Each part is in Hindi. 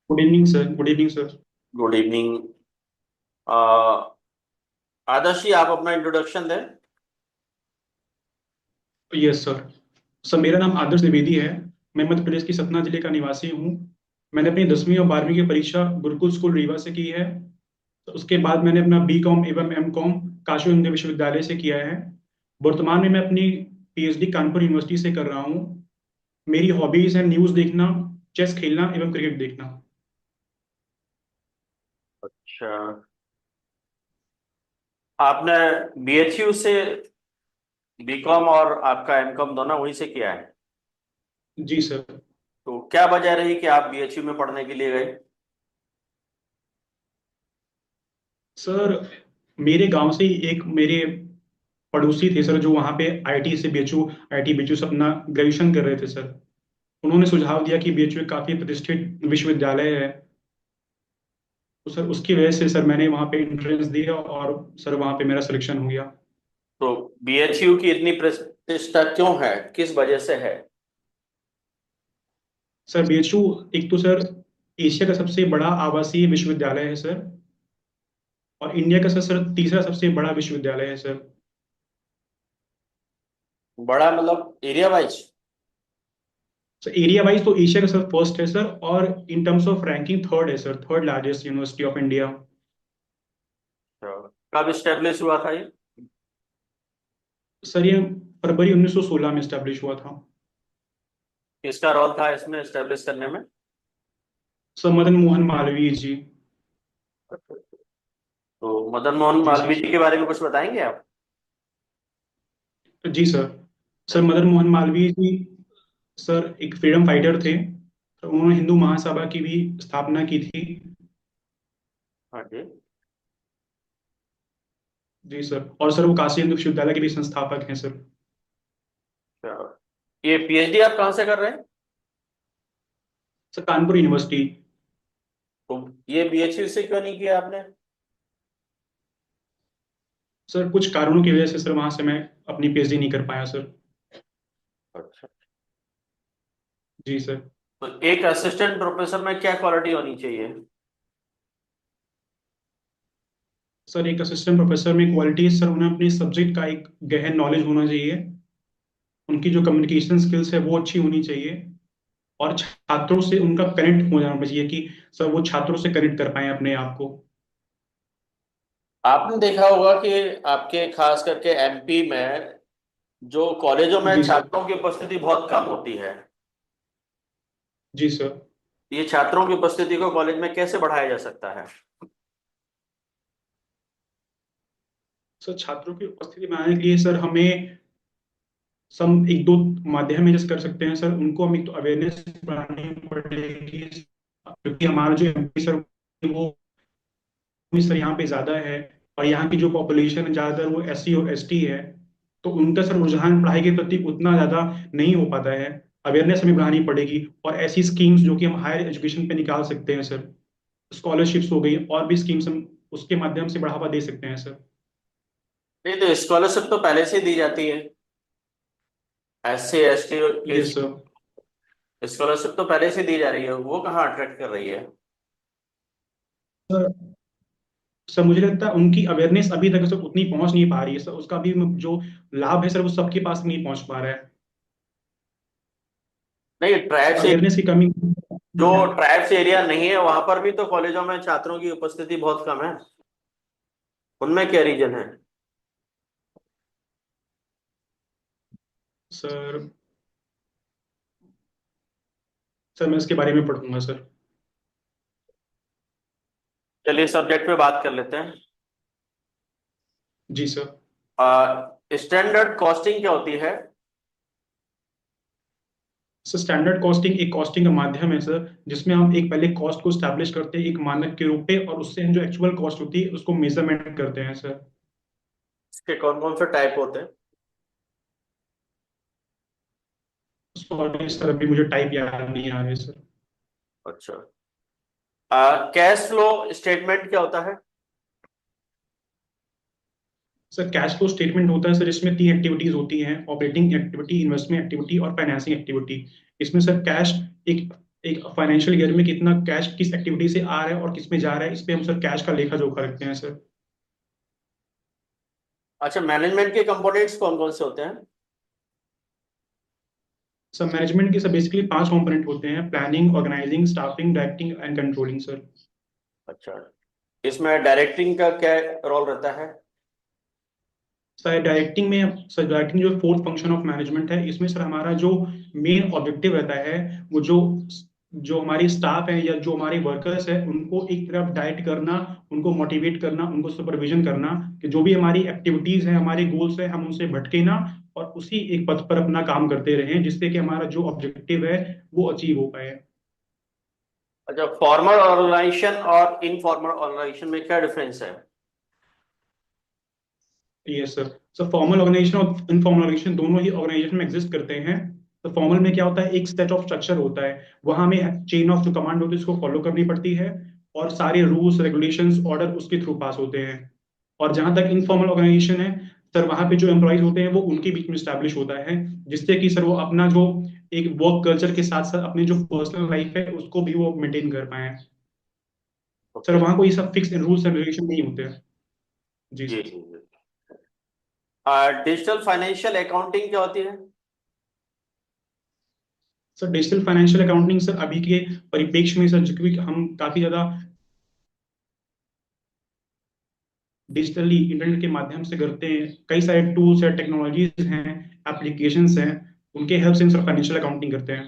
Good evening sir. Good evening sir. Good evening. Adarsh ji, आप अपना इंट्रोडक्शन दें। Yes sir. सर मेरा नाम आदर्श द्विवेदी है। मैं मध्य प्रदेश की सतना जिले का निवासी हूँ। मैंने अपनी 10वीं और 12वीं की परीक्षा गुरुकुल स्कूल रीवा से की है। तो उसके बाद मैंने अपना बी कॉम एवं एम कॉम काशी हिंदू विश्वविद्यालय से किया है। वर्तमान में मैं अपनी पीएचडी कानपुर यूनिवर्सिटी से कर रहा हूँ। मेरी हॉबीज है न्यूज़ देखना, चेस खेलना एवं क्रिकेट देखना। अच्छा, आपने बीएचयू से बीकॉम और आपका एमकॉम दोनों वहीं से किया है। जी सर। तो क्या वजह रही कि आप बीएचयू में पढ़ने के लिए गए? सर मेरे गांव से ही एक मेरे पड़ोसी थे सर, जो वहाँ पे आईटी से बीएचयू आईटी बीएचयू से अपना ग्रेजुएशन कर रहे थे सर। उन्होंने सुझाव दिया कि बीएचयू काफी प्रतिष्ठित विश्वविद्यालय है। तो सर उसकी वजह से सर मैंने वहाँ पे एंट्रेंस दिया और सर वहाँ पे मेरा सिलेक्शन हो गया। तो बीएचयू की इतनी प्रतिष्ठा क्यों है, किस वजह से है? सर बीएचयू एक तो सर एशिया का सबसे बड़ा आवासीय विश्वविद्यालय है सर। और इंडिया का सर तीसरा सबसे बड़ा विश्वविद्यालय है सर। बड़ा मतलब area wise? Sir area wise तो एशिया का सर फर्स्ट है सर, और in terms of ranking third है sir, third largest university of India. कब स्टेब्लिश हुआ था ये? सर ये फरवरी 1916 में स्टैब्लिश हुआ था। किसका रोल था इसमें स्टेब्लिश करने में? सर मदन मोहन मालवीय जी। तो मदन मोहन जी सर। मालवीय जी के बारे में कुछ बताएंगे आप? जी सर। सर मदन मोहन मालवीय जी सर एक फ्रीडम फाइटर थे। तो उन्होंने हिंदू महासभा की भी स्थापना की थी। हाँ जी। जी सर। और सर वो काशी हिंदू विश्वविद्यालय के भी संस्थापक हैं सर। अच्छा, ये पीएचडी आप कहाँ से कर रहे हैं? Sir Kanpur university. तो ये बीएचयू से क्यों नहीं किया आपने? सर कुछ कारणों की वजह से सर वहां से मैं अपनी पीएचडी नहीं कर पाया सर। अच्छा। जी सर। तो एक असिस्टेंट प्रोफेसर में क्या क्वालिटी होनी चाहिए? सर एक असिस्टेंट प्रोफेसर में क्वालिटी सर उन्हें अपने सब्जेक्ट का एक गहन नॉलेज होना चाहिए। उनकी जो कम्युनिकेशन स्किल्स है वो अच्छी होनी चाहिए। और छात्रों से उनका कनेक्ट हो जाना चाहिए कि सर वो छात्रों से कनेक्ट कर पाए अपने आप को। आपने देखा होगा कि आपके खास करके एमपी में जो कॉलेजों में जी सर। छात्रों की उपस्थिति बहुत कम होती है। जी सर। ये छात्रों की उपस्थिति को कॉलेज में कैसे बढ़ाया जा सकता है? सर छात्रों की उपस्थिति बनाने के लिए सर हमें सम एक दो माध्यम में जैसे कर सकते हैं सर, उनको हम एक तो अवेयरनेस बढ़ानी पड़ेगी। क्योंकि हमारा जो एमपी सर वो भी सर यहाँ पे ज्यादा है। और यहाँ की जो पॉपुलेशन है ज्यादातर वो एससी और एसटी है। तो उनका सर रुझान पढ़ाई के प्रति उतना ज्यादा नहीं हो पाता है। अवेयरनेस हमें बढ़ानी पड़ेगी और ऐसी स्कीम्स जो कि हम हायर एजुकेशन पे निकाल सकते हैं सर। स्कॉलरशिप्स हो गई और भी स्कीम्स हम उसके माध्यम से बढ़ावा दे सकते हैं सर। नहीं, तो स्कॉलरशिप तो पहले से ही दी जाती है। एससी एसटी के यस सर। स्कॉलरशिप तो पहले से दी जा रही है, वो कहाँ अट्रैक्ट कर रही है? सर सर मुझे लगता है उनकी अवेयरनेस अभी तक सर उतनी पहुंच नहीं पा रही है सर, उसका भी जो लाभ है सर वो सबके पास नहीं पहुंच पा रहा है। नहीं, ट्राइब से अवेयरनेस की कमी जो है। ट्राइब्स एरिया नहीं है वहां पर भी तो कॉलेजों में छात्रों की उपस्थिति बहुत कम है। उनमें क्या रीजन है? सर सर मैं इसके बारे में पढ़ूंगा सर। चलिए सब्जेक्ट पे बात कर लेते हैं। जी सर। स्टैंडर्ड कॉस्टिंग क्या होती है? सर स्टैंडर्ड कॉस्टिंग एक कॉस्टिंग का माध्यम है सर, जिसमें हम एक पहले कॉस्ट को स्टैब्लिश करते हैं एक मानक के रूप पे, और उससे हम जो एक्चुअल कॉस्ट होती है उसको मेजरमेंट करते हैं सर। इसके कौन कौन से टाइप होते हैं? सॉरी सर अभी मुझे टाइप याद नहीं आ रहे सर। अच्छा। कैश फ्लो स्टेटमेंट क्या होता है? सर कैश फ्लो स्टेटमेंट होता है सर, इसमें तीन एक्टिविटीज होती हैं: ऑपरेटिंग एक्टिविटी, इन्वेस्टमेंट एक्टिविटी और फाइनेंसिंग एक्टिविटी। इसमें सर कैश एक एक फाइनेंशियल ईयर में कितना कैश किस एक्टिविटी से आ रहा है और किस में जा रहा है, इस पे हम सर कैश का लेखा जोखा रखते हैं सर। अच्छा, मैनेजमेंट के कंपोनेंट्स कौन कौन से होते हैं? सर मैनेजमेंट के सब बेसिकली 5 कंपोनेंट होते हैं: planning, organising, staffing, directing and controlling sir. अच्छा, इसमें डायरेक्टिंग का क्या रोल रहता है? सर डायरेक्टिंग जो फोर्थ फंक्शन ऑफ मैनेजमेंट है, इसमें सर हमारा जो मेन ऑब्जेक्टिव रहता है वो जो जो हमारी स्टाफ है या जो हमारे वर्कर्स है उनको एक तरफ डाइट करना, उनको मोटिवेट करना, उनको सुपरविजन करना कि जो भी हमारी एक्टिविटीज है, हमारे गोल्स है, हम उनसे भटके ना और उसी एक पथ पर अपना काम करते रहें जिससे कि हमारा जो ऑब्जेक्टिव है वो अचीव हो पाए। अच्छा, फॉर्मल ऑर्गेनाइजेशन और इनफॉर्मल ऑर्गेनाइजेशन में क्या डिफरेंस है? Yes sir. Sir formal organisation और इनफॉर्मल ऑर्गेनाइजेशन दोनों ही ऑर्गेनाइजेशन में एग्जिस्ट करते हैं। तो फॉर्मल में क्या होता है, एक सेट ऑफ स्ट्रक्चर होता है, वहां में चेन ऑफ जो कमांड होती है उसको फॉलो करनी पड़ती है और सारे रूल्स रेगुलेशंस ऑर्डर उसके थ्रू पास होते हैं। और जहां तक इनफॉर्मल ऑर्गेनाइजेशन है सर, वहां पे जो एम्प्लॉइज होते हैं वो उनके बीच में स्टैब्लिश होता है, जिससे कि सर वो अपना जो एक वर्क कल्चर के साथ साथ अपनी जो पर्सनल लाइफ है उसको भी वो मेंटेन कर पाए। Sir okay. वहां कोई सब फिक्स रूल्स एंड रेगुलेशन नहीं होते हैं। जी जी सर। जी जी। डिजिटल फाइनेंशियल अकाउंटिंग क्या होती है? Sir digital financial accounting sir अभी के परिप्रेक्ष्य में सर, क्योंकि हम काफी ज्यादा डिजिटली इंटरनेट के माध्यम से करते हैं, कई सारे टूल्स हैं, टेक्नोलॉजीज हैं, एप्लीकेशंस हैं, उनके हेल्प से हम सर फाइनेंशियल अकाउंटिंग करते हैं।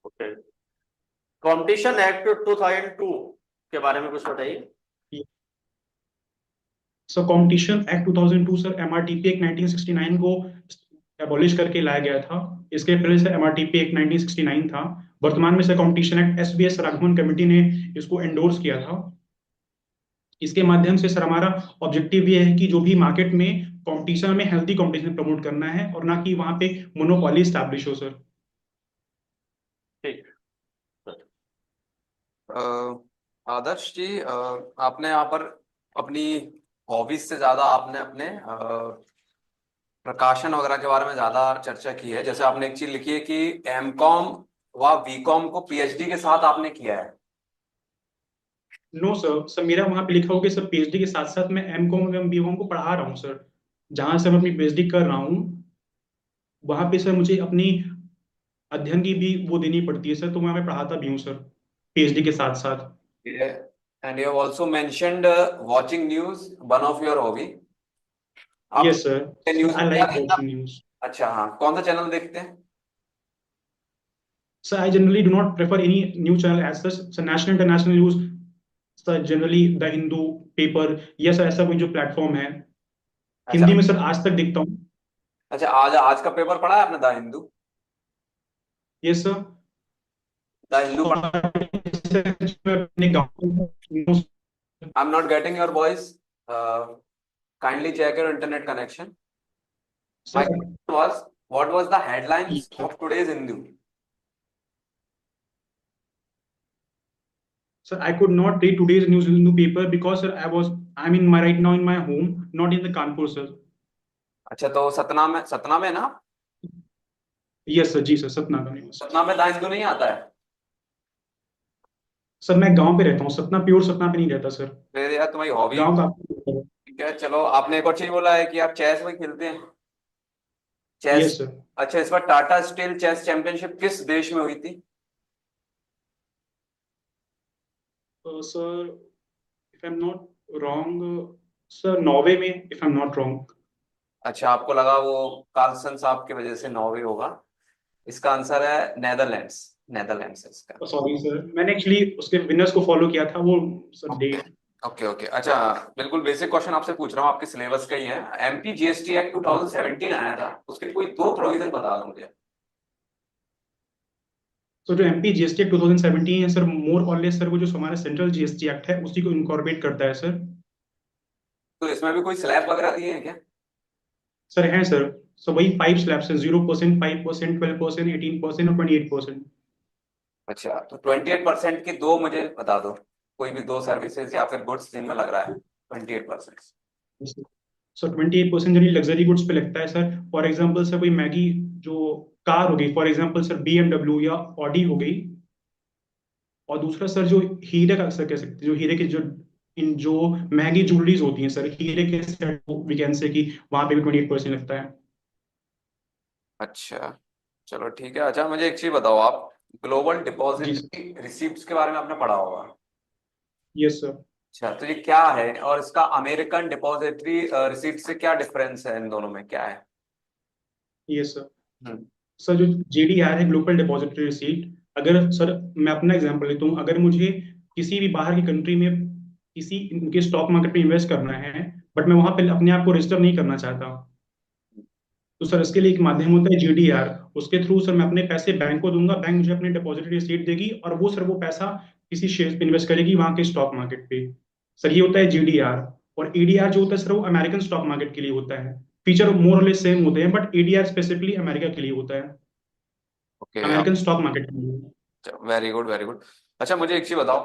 ओके। कंपटीशन एक्ट 2002 के बारे में कुछ बताइए। Sir competition act 2002 sir MRTP act 1969 को एबॉलिश करके लाया गया था। इसके पहले से एमआरटीपी एक्ट 1969 था। वर्तमान में sir competition act SBS Raghavan committee ने इसको एंडोर्स किया था। इसके माध्यम से सर हमारा ऑब्जेक्टिव ये है कि जो भी मार्केट में कंपटीशन में हेल्दी कंपटीशन प्रमोट करना है और ना कि वहां पे मोनोपोली स्टैब्लिश हो सर। ठीक। आदर्श जी, आपने यहाँ पर अपनी हॉबीज से ज्यादा आपने अपने प्रकाशन वगैरह के बारे में ज्यादा चर्चा की है। जैसे आपने एक चीज लिखी है कि एमकॉम व बीकॉम को पीएचडी के साथ आपने किया है। नो सर, मेरा वहां पे लिखा होगा कि सर पीएचडी के साथ साथ मैं एम कॉम एवं बी कॉम को पढ़ा रहा हूँ सर। जहां से मैं अपनी पीएचडी कर रहा हूँ वहां पे सर मुझे अपनी अध्ययन की भी वो देनी पड़ती है सर, तो मैं पढ़ाता भी हूँ सर पीएचडी के साथ साथ। And you have also mentioned watching news one of your hobby. आप यस सर। न्यूज आई क्या लाइक देखना? Watching news. अच्छा, हाँ, कौन सा चैनल देखते हैं? Sir I generally do not prefer any news channel as such sir, national international news sir, generally the Hindu paper या सर ऐसा कोई जो प्लेटफॉर्म है। अच्छा। हिंदी में सर आज तक देखता हूँ। अच्छा, आज आज का पेपर पढ़ा है आपने, the Hindu? Yes sir. The Hindu पढ़ा? और मैं अपने गाँव I am not getting your voice. Kindly check your internet connection. My sir. question was, what was the headlines of today's Hindu? Sir, I could not read today's news in the paper because sir, I'm in my right now in my home, not in the Kanpur, sir. अच्छा, तो सतना में ना? Yes, sir, जी सर, सतना का निवासी। सतना में द हिंदू नहीं आता है? सर मैं गांव पे रहता हूँ, सतना प्योर सतना पे नहीं रहता सर। फिर यार तुम्हारी हॉबी। गांव का। ठीक है, चलो, आपने एक और चीज बोला है कि आप चेस भी खेलते हैं। चेस। Yes sir. अच्छा, इस बार टाटा स्टील चेस चैंपियनशिप किस देश में हुई थी? Sir if I am not wrong, sir Norway में, if I am not wrong. अच्छा, आपको लगा वो कार्लसन साहब की वजह से नॉर्वे होगा। इसका आंसर है नेदरलैंड्स। नेदरलैंड्स है इसका। सॉरी सर, मैंने एक्चुअली उसके विनर्स को फॉलो किया था वो सर डेट। ओके ओके, अच्छा। बिल्कुल बेसिक क्वेश्चन आपसे पूछ रहा हूँ, आपके सिलेबस का ही है। एमपी जीएसटी एक्ट 2017 आया था, उसके कोई दो प्रोविजन बता दो मुझे। तो जो एमपी जीएसटी एक्ट 2017 है सर, मोर और लेस सर वो जो हमारा सेंट्रल जीएसटी एक्ट है उसी को इनकॉर्पोरेट करता है सर। तो इसमें भी कोई स्लैब वगैरह दिए हैं क्या? सर हैं सर। सो वही 5 स्लैब्स हैं: 0%, 5%, 12%, 18% और 28%। अच्छा, तो 28% की दो मुझे बता दो। कोई भी दो सर्विसेज या फिर गुड्स जिनमें लग रहा है 28%। सो 28% जनरली लग्जरी गुड्स पे लगता है सर। फॉर एग्जाम्पल सर कोई मैगी जो कार हो गई, फॉर एग्जांपल सर BMW या ऑडी हो गई। और दूसरा सर जो हीरे का सर कह सकते हैं, जो हीरे के जो इन जो महंगी ज्वेलरीज होती हैं सर, हीरे के सेट वी कैन से कि वहां पे भी 28% लगता है। अच्छा, चलो ठीक है। अच्छा मुझे एक चीज बताओ, आप ग्लोबल जी डिपॉजिटरी रिसीप्ट्स के बारे में आपने पढ़ा होगा। Yes sir. अच्छा, तो ये क्या है और इसका अमेरिकन डिपॉजिटरी रिसीप्ट से क्या डिफरेंस है, इन दोनों में क्या है? Yes sir. हम्म। सर जो GDR है, ग्लोबल डिपॉजिटरी रिसीट, अगर सर मैं अपना एग्जांपल लेता हूँ, अगर मुझे किसी भी बाहर की कंट्री में किसी इनके स्टॉक मार्केट में इन्वेस्ट करना है, बट मैं वहां पे अपने आप को रजिस्टर नहीं करना चाहता, तो सर इसके लिए एक माध्यम होता है GDR। उसके थ्रू सर मैं अपने पैसे बैंक को दूंगा, बैंक मुझे अपनी डिपॉजिटरी रिसीट देगी, और वो सर वो पैसा किसी शेयर पे इन्वेस्ट करेगी वहां के स्टॉक मार्केट पे। सर ये होता है GDR। और EDR जो होता है सर वो अमेरिकन स्टॉक मार्केट के लिए होता है। फीचर मोर और लेस सेम होते हैं, बट EDR स्पेसिफिकली अमेरिका के लिए होता है, ओके, अमेरिकन स्टॉक मार्केट के लिए। Very good very good. अच्छा मुझे एक चीज बताओ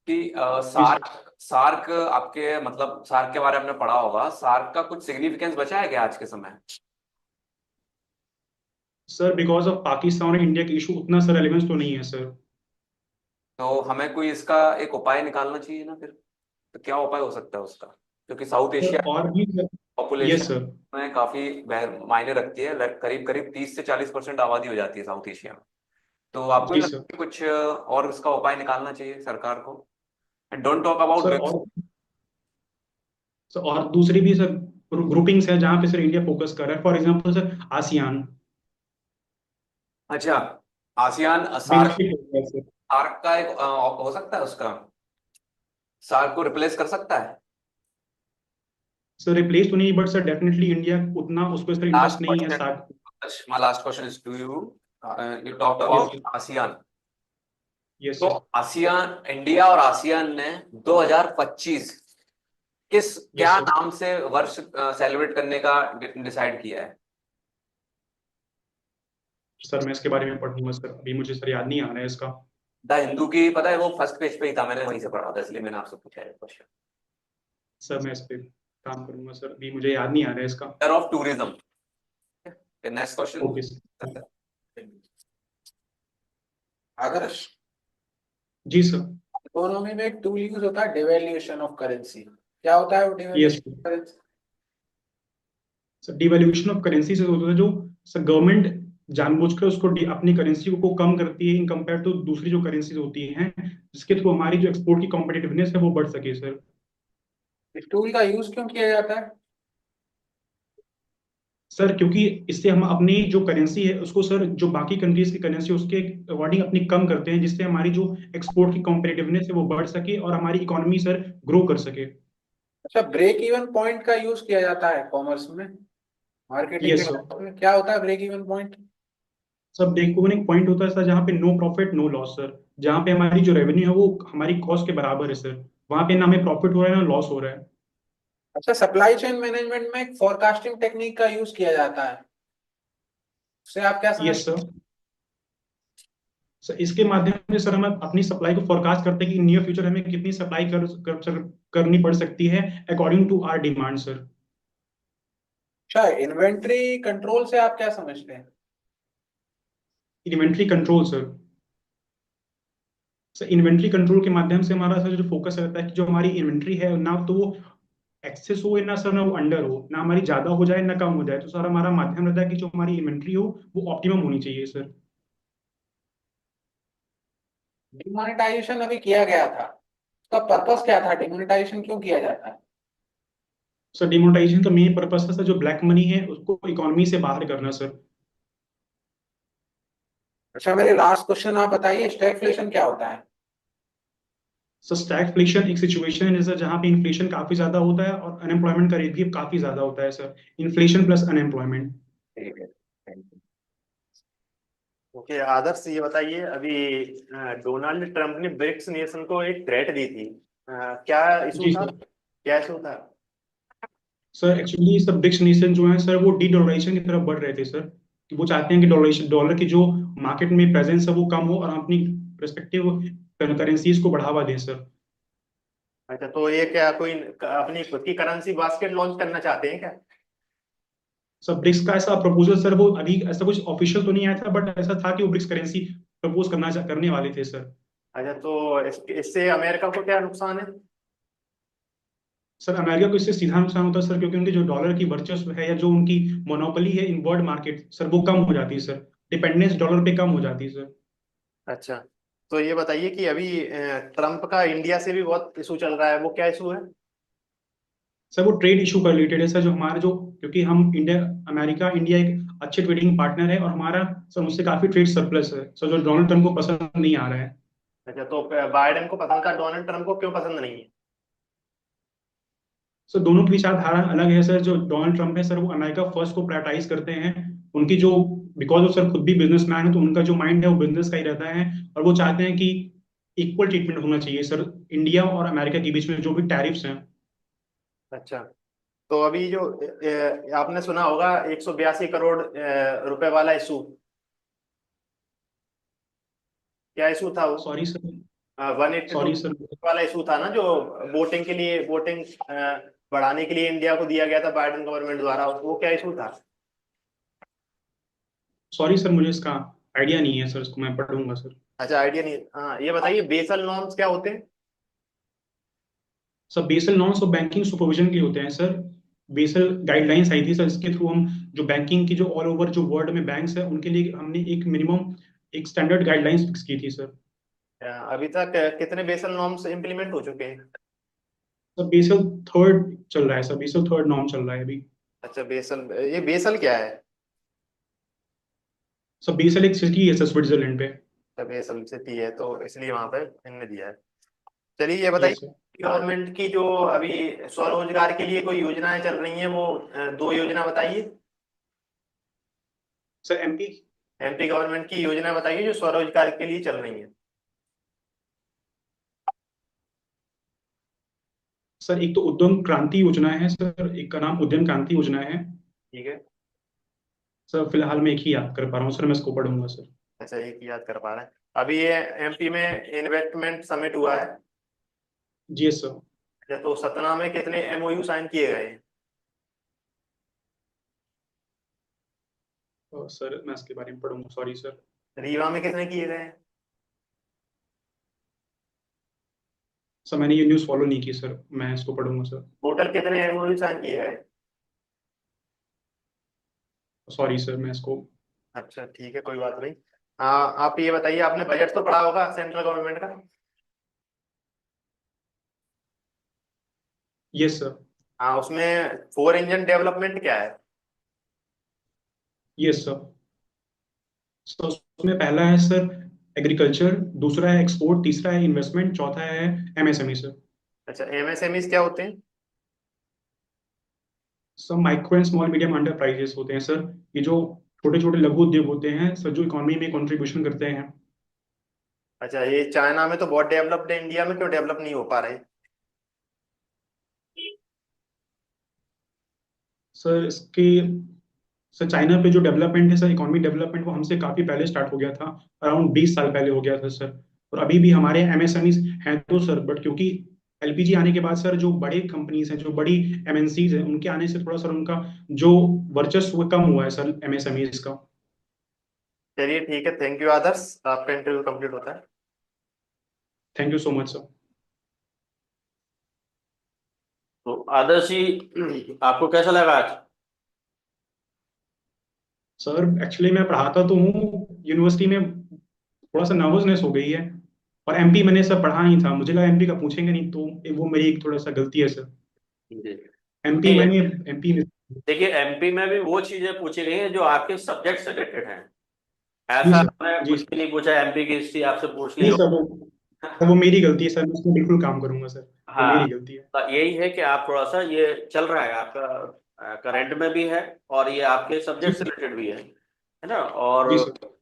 कि जी सर। सार्क सार्क आपके मतलब सार्क के बारे में आपने पढ़ा होगा, सार्क का कुछ सिग्निफिकेंस बचा है क्या आज के समय? सर बिकॉज ऑफ पाकिस्तान और इंडिया के इशू उतना सर रेलेवेंस तो नहीं है सर। तो हमें कोई इसका एक उपाय निकालना चाहिए ना फिर। तो क्या उपाय हो सकता है उसका, क्योंकि साउथ सर एशिया और भी सर। Yes population sir. में काफी मायने रखती है, करीब करीब 30 से 40% आबादी हो जाती है साउथ एशिया में। तो आपको जी नहीं लगता सर। कि कुछ और इसका उपाय निकालना चाहिए सरकार को? And don't talk about sir BRICS. और सर और दूसरी भी सर ग्रुपिंग्स हैं जहां पे सर इंडिया फोकस कर रहा है, फॉर एग्जांपल सर आसियान। अच्छा, आसियान सार्क बेनिफिट होता है सर। सार्क का एक हो सकता है उसका, सार्क को रिप्लेस कर सकता है। सर रिप्लेस तो नहीं, बट सर डेफिनेटली इंडिया उतना उस पर सर लास्ट इंटरेस्ट नहीं है क्वेश्चन, साथ। My last question is to you. You talked yes about sir. ASEAN. Yes तो सर। आसियान, इंडिया और आसियान ने 2025 किस यस क्या सर। नाम से वर्ष सेलिब्रेट करने का डिसाइड किया है? सर मैं इसके बारे में पढ़ूंगा सर, अभी मुझे सर याद नहीं आ रहा है इसका। द हिंदू की पता है, वो फर्स्ट पेज पे ही था, मैंने वहीं से पढ़ा था, इसलिए मैंने आपसे पूछा है क्वेश्चन। सर मैं इस पे काम करूंगा सर, अभी मुझे याद नहीं आ रहा है इसका। Of tourism. Next okay sir. Question. Adarsh, जी सर। इकोनॉमी में एक टूल यूज होता है डिवेल्यूएशन ऑफ करेंसी। क्या होता है वो yes devaluation of currency? Sir devaluation of currency से होता है जो सर गवर्नमेंट जानबूझकर उसको अपनी करेंसी को कम करती है इन कंपेयर टू दूसरी जो करेंसीज होती हैं, जिसके थ्रू हमारी जो एक्सपोर्ट की कॉम्पिटिटिवनेस है वो बढ़ सके सर। इस टूल का यूज क्यों किया जाता है? सर क्योंकि इससे हम अपनी जो करेंसी है उसको सर जो बाकी कंट्रीज की करेंसी है उसके अकॉर्डिंग अपनी कम करते हैं, जिससे हमारी जो एक्सपोर्ट की कॉम्पिटिटिवनेस है वो बढ़ सके और हमारी इकोनॉमी सर ग्रो कर सके। अच्छा, ब्रेक इवन पॉइंट का यूज किया जाता है कॉमर्स में, मार्केटिंग यस सर। के में क्या होता है break even point? Sir break even एक पॉइंट होता है सर जहाँ पे no profit no loss sir, जहाँ पे हमारी जो रेवेन्यू है वो हमारी कॉस्ट के बराबर है सर, वहां पे ना हमें प्रॉफिट हो रहा है ना लॉस हो रहा है। अच्छा, सप्लाई चेन मैनेजमेंट में एक फोरकास्टिंग टेक्निक का यूज किया जाता है, उससे आप क्या यस समझते सर। सर इसके माध्यम से सर हम अपनी सप्लाई को फोरकास्ट करते हैं कि नियर फ्यूचर हमें कितनी सप्लाई करनी पड़ सकती है according to our demand sir. हैं? अच्छा, इन्वेंट्री कंट्रोल से आप क्या समझते हैं? Inventory control sir, sir inventory control के माध्यम से हमारा सर जो फोकस रहता है कि जो हमारी इन्वेंट्री है ना तो वो एक्सेस हो ना सर, ना वो अंडर हो, ना हमारी ज्यादा हो जाए ना कम हो जाए, तो सर हमारा माध्यम रहता है कि जो हमारी इन्वेंट्री हो वो ऑप्टिमम होनी चाहिए सर। डिमोनेटाइजेशन अभी किया गया था, उसका पर्पस क्या था? डिमोनेटाइजेशन क्यों किया जाता है? सर डिमोनेटाइजेशन का मेन पर्पस है सर जो ब्लैक मनी है उसको इकोनॉमी से बाहर करना सर। अच्छा, मेरे लास्ट क्वेश्चन आप बताइए, स्टैगफ्लेशन क्या होता है? सर स्टैगफ्लेशन एक सिचुएशन है सर जहाँ पे इन्फ्लेशन काफी ज्यादा होता है और अनएम्प्लॉयमेंट का रेट भी काफी ज्यादा होता है सर, इन्फ्लेशन प्लस अनएम्प्लॉयमेंट। ठीक है, थैंक यू। ओके आदर्श, ये बताइए अभी डोनाल्ड ट्रंप ने ब्रिक्स नेशन को एक थ्रेट दी थी, क्या इशू जी था? सर। क्या इशू था? सर एक्चुअली सब ब्रिक्स नेशन जो है सर वो डी डॉलराइजेशन की तरफ बढ़ रहे थे सर, कि वो चाहते हैं कि डॉलर डॉलर की जो मार्केट में प्रेजेंस है वो कम हो और हम अपनी रेस्पेक्टिव करेंसीज को बढ़ावा दें सर। अच्छा, तो ये क्या कोई अपनी खुद की करेंसी बास्केट लॉन्च करना चाहते हैं क्या? सर ब्रिक्स का ऐसा प्रपोजल सर, वो अभी ऐसा कुछ ऑफिशियल तो नहीं आया था, बट ऐसा था कि वो ब्रिक्स करेंसी प्रपोज करने वाले थे सर। अच्छा, तो इससे अमेरिका को क्या नुकसान है? सर अमेरिका को इससे सीधा नुकसान होता है सर, क्योंकि उनके जो डॉलर की वर्चस्व है या जो उनकी मोनोपोली है इन वर्ल्ड मार्केट सर, वो कम हो जाती है सर। डिपेंडेंस डॉलर पे कम हो जाती है सर। अच्छा, तो ये बताइए कि अभी ट्रम्प का इंडिया से भी बहुत इशू चल रहा है, वो क्या इशू है? सर वो ट्रेड इशू का रिलेटेड है सर, जो हमारा जो, क्योंकि हम इंडिया, अमेरिका इंडिया एक अच्छे ट्रेडिंग पार्टनर है और हमारा सर उससे काफी ट्रेड सरप्लस है सर, जो डोनाल्ड ट्रम्प को पसंद नहीं आ रहा है। अच्छा, तो बाइडेन को पसंद था, डोनाल्ड ट्रम्प को क्यों पसंद नहीं है? सर दोनों की विचारधारा अलग है सर। जो डोनाल्ड ट्रम्प है सर, वो अमेरिका फर्स्ट को प्रायोरिटाइज करते हैं। उनकी जो, बिकॉज वो सर खुद भी बिजनेसमैन है, तो उनका जो माइंड है वो बिजनेस का ही रहता है। और वो चाहते हैं कि इक्वल ट्रीटमेंट होना चाहिए सर इंडिया और अमेरिका के बीच में जो भी टैरिफ्स हैं। अच्छा, तो अभी जो आपने सुना होगा 182 करोड़ रुपए वाला इशू, क्या इशू था वो? Sorry sir. 182 sorry sir. वाला इशू था ना, जो वोटिंग के लिए, वोटिंग बढ़ाने के लिए इंडिया को दिया गया था बाइडेन गवर्नमेंट द्वारा, वो क्या इशू था? सॉरी सर, मुझे इसका आइडिया नहीं है सर, इसको मैं पढ़ूंगा सर। अच्छा, आइडिया नहीं। हाँ, ये बताइए बेसल नॉर्म्स क्या होते हैं? सर बेसल नॉर्म्स तो बैंकिंग सुपरविजन के लिए होते हैं सर। बेसल गाइडलाइंस आई थी सर, इसके थ्रू हम जो बैंकिंग की जो ऑल ओवर जो वर्ल्ड में बैंक्स है उनके लिए हमने एक मिनिमम एक स्टैंडर्ड गाइडलाइंस फिक्स की थी सर। अभी तक कितने बेसल नॉर्म्स इम्प्लीमेंट हो चुके हैं? सर बेसल थर्ड चल रहा है सर, बेसल थर्ड नॉर्म चल रहा है अभी। अच्छा, बेसल, ये बेसल क्या है? सर बेसल एक सिटी है सर स्विट्जरलैंड पे। अच्छा, बेसल सिटी है तो इसलिए वहां पे इनने दिया है। चलिए, ये बताइए यस सर। गवर्नमेंट की जो अभी स्वरोजगार के लिए कोई योजनाएं चल रही हैं, वो दो योजना बताइए। Sir MP. एमपी गवर्नमेंट की योजना बताइए जो स्वरोजगार के लिए चल रही है। सर एक तो उद्यम क्रांति योजना है सर, एक का नाम उद्यम क्रांति योजना है। ठीक है। सर फिलहाल मैं एक ही याद कर पा रहा हूँ सर, मैं इसको पढ़ूंगा सर। अच्छा, एक ही याद कर पा रहे हैं। अभी ये एमपी में इन्वेस्टमेंट समिट हुआ है। जी यस सर। अच्छा, तो सतना में कितने एमओयू साइन किए गए हैं? सर मैं इसके बारे में पढ़ूंगा, सॉरी सर। रीवा में कितने किए गए हैं? सर मैंने ये न्यूज़ फॉलो नहीं की सर, मैं इसको पढ़ूंगा सर। टोटल कितने एमओयू साइन किए गए? सॉरी सर, मैं इसको। अच्छा, ठीक है, कोई बात नहीं। आप ये बताइए, आपने बजट तो पढ़ा होगा सेंट्रल गवर्नमेंट का? Yes sir. हाँ, उसमें फोर इंजन डेवलपमेंट क्या है? Yes sir. तो उसमें पहला है सर एग्रीकल्चर, दूसरा है एक्सपोर्ट, तीसरा है इन्वेस्टमेंट, चौथा है एमएसएमई सर। अच्छा, एमएसएमईज क्या होते हैं? सब micro and small medium enterprises होते हैं सर। ये जो छोटे छोटे लघु उद्योग होते हैं सर, जो इकोनॉमी में कंट्रीब्यूशन करते हैं। अच्छा, ये चाइना में तो बहुत डेवलप्ड है, इंडिया में क्यों डेवलप नहीं हो पा रहे? सर इसके, सर चाइना पे जो डेवलपमेंट है सर, इकोनॉमिक डेवलपमेंट, वो हमसे काफी पहले स्टार्ट हो गया था। अराउंड 20 साल पहले हो गया था सर। और अभी भी हमारे एमएसएमईज हैं तो सर, बट क्योंकि एलपीजी आने के बाद सर, जो बड़ी कंपनीज हैं, जो बड़ी एमएनसीज हैं, उनके आने से थोड़ा सर उनका जो वर्चस्व वो कम हुआ है सर एमएसएमईज का। चलिए, ठीक है, थैंक यू आदर्श, आपका इंटरव्यू कंप्लीट होता है। Thank you so much sir. तो आदर्श जी, आपको कैसा लगा आज? सर एक्चुअली मैं पढ़ाता तो हूँ यूनिवर्सिटी में, थोड़ा सा नर्वसनेस हो गई है। और एमपी मैंने सर पढ़ा नहीं था, मुझे लगा एमपी का पूछेंगे नहीं, तो वो मेरी एक थोड़ा सा गलती है सर। जी। एमपी नहीं, मैंने, एमपी में। देखिए एमपी में भी वो चीजें पूछी गई हैं जो आपके सब्जेक्ट से रिलेटेड हैं। जी ऐसा सर। मैं जी कुछ सर। भी नहीं पूछा, एमपी की हिस्ट्री आपसे पूछ ली नहीं हो। सर, वो मेरी गलती है सर, मैं उसमें बिल्कुल काम करूंगा सर। वो हाँ, मेरी गलती है। तो यही है कि आप थोड़ा सा ये चल रहा है आपका, करंट में भी है और ये आपके जी सब्जेक्ट से सर। रिलेटेड भी है ना। और जी सर।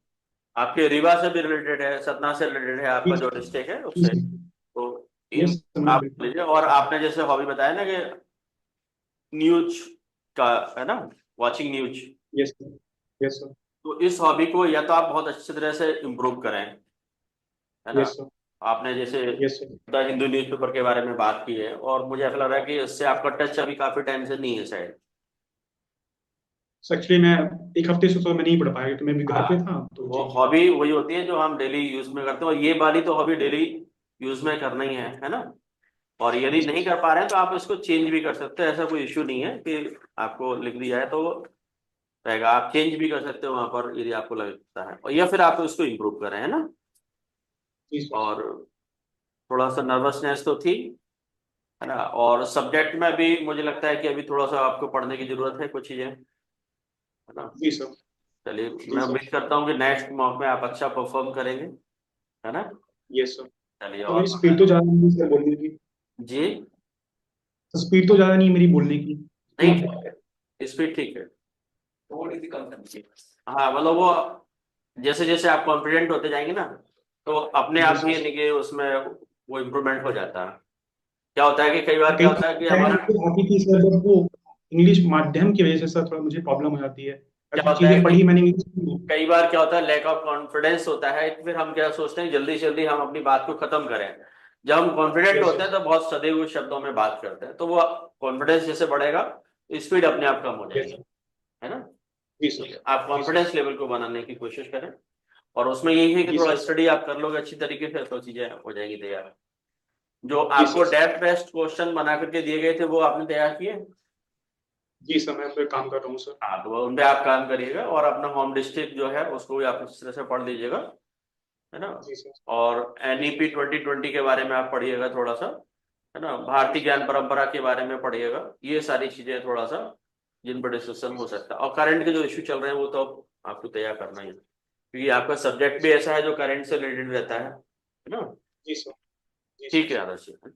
आपके रीवा से भी रिलेटेड है, सतना से रिलेटेड है, जी आपका जो सर। डिस्ट्रिक्ट है जी उससे। सर। तो इन यस सर, मुझे आप बिल्कुल। लीजिए, और आपने जैसे हॉबी बताया ना कि न्यूज का, है ना, watching news. Yes sir. Yes sir. तो इस हॉबी को या तो आप बहुत अच्छी तरह से इम्प्रूव करें, है ना। Yes sir. आपने जैसे yes sir. The Hindu newspaper के बारे में बात की है और मुझे ऐसा लग रहा है कि इससे आपका टच अभी काफी टाइम से नहीं है शायद। एक्चुअली मैं एक हफ्ते से तो मैं नहीं पढ़ पाया, तो मैं भी घर पे हाँ, था तो वो जी। हॉबी वही होती है जो हम डेली यूज में करते हैं, और ये वाली तो हॉबी डेली यूज में करना ही है ना। और यदि नहीं कर पा रहे हैं तो आप इसको चेंज भी कर सकते हैं, ऐसा कोई इश्यू नहीं है कि आपको लिख दिया है तो रहेगा, आप चेंज भी कर सकते हो वहां पर यदि आपको लगता है, और या फिर आप उसको इम्प्रूव करें, है ना। जी सर। और थोड़ा सा नर्वसनेस तो थी, है ना, और सब्जेक्ट में भी मुझे लगता है कि अभी थोड़ा सा आपको पढ़ने की जरूरत है कुछ चीजें, है ना। जी सर। चलिए, जी मैं सर। उम्मीद करता हूँ कि नेक्स्ट मॉक में आप अच्छा परफॉर्म करेंगे, है ना। Yes sir. चलिए, तो और मेरी स्पीड तो ज्यादा नहीं है सर बोलने की। जी, स्पीड तो ज्यादा नहीं है मेरी बोलने की। नहीं ठीक है, स्पीड ठीक है। थोड़ी सी कम करनी चाहिए। हाँ, मतलब वो जैसे जैसे आप कॉन्फिडेंट होते जाएंगे ना, तो अपने जी आप ही सर। यानी कि उसमें वो इम्प्रूवमेंट हो जाता है। क्या होता है कि कई बार कई क्या होता है कि हमारा, बार आती थी सर, बट वो इंग्लिश माध्यम की वजह से सर थोड़ा मुझे प्रॉब्लम हो जाती है। क्या अभी होता है चीजें कि पढ़ी मैंने इंग्लिश में। कई बार क्या होता है, लैक ऑफ कॉन्फिडेंस होता है, फिर हम क्या सोचते हैं जल्दी से जल्दी हम अपनी बात को खत्म करें। जब हम कॉन्फिडेंट यस होते यस। हैं तो बहुत सदे हुए शब्दों में बात करते हैं, तो वो कॉन्फिडेंस जैसे बढ़ेगा, स्पीड अपने आप कम हो यस। जाएगी, है ना। जी ठीक सर। है, आप जी सर। कॉन्फिडेंस लेवल को बनाने की कोशिश करें, और उसमें यही है कि जी थोड़ा सर। स्टडी आप कर लोगे अच्छी तरीके से तो चीजें हो जाएगी तैयार। जो जी आपको सर। डेप्थ बेस्ड क्वेश्चन बना करके दिए गए थे वो आपने तैयार किए। जी सर, मैं पे काम कर रहा हूँ सर। हाँ, तो उन पे आप काम करिएगा, और अपना होम डिस्ट्रिक्ट जो है उसको भी आप इस तरह से पढ़ लीजिएगा, है ना। जी सर। और जी एनईपी सर। 2020 के बारे में आप पढ़िएगा थोड़ा सा, है ना, जी भारतीय सर। ज्ञान परंपरा के बारे में पढ़िएगा, ये सारी चीजें थोड़ा सा जिन पर डिस्कशन जी हो सर। सकता है, और करंट के जो इश्यू चल रहे हैं वो तो आपको तैयार करना ही है, क्योंकि आपका जी सब्जेक्ट भी सर। ऐसा है जो करंट से रिलेटेड रहता है ना। जी सर। जी ठीक है सर। आदर्श जी।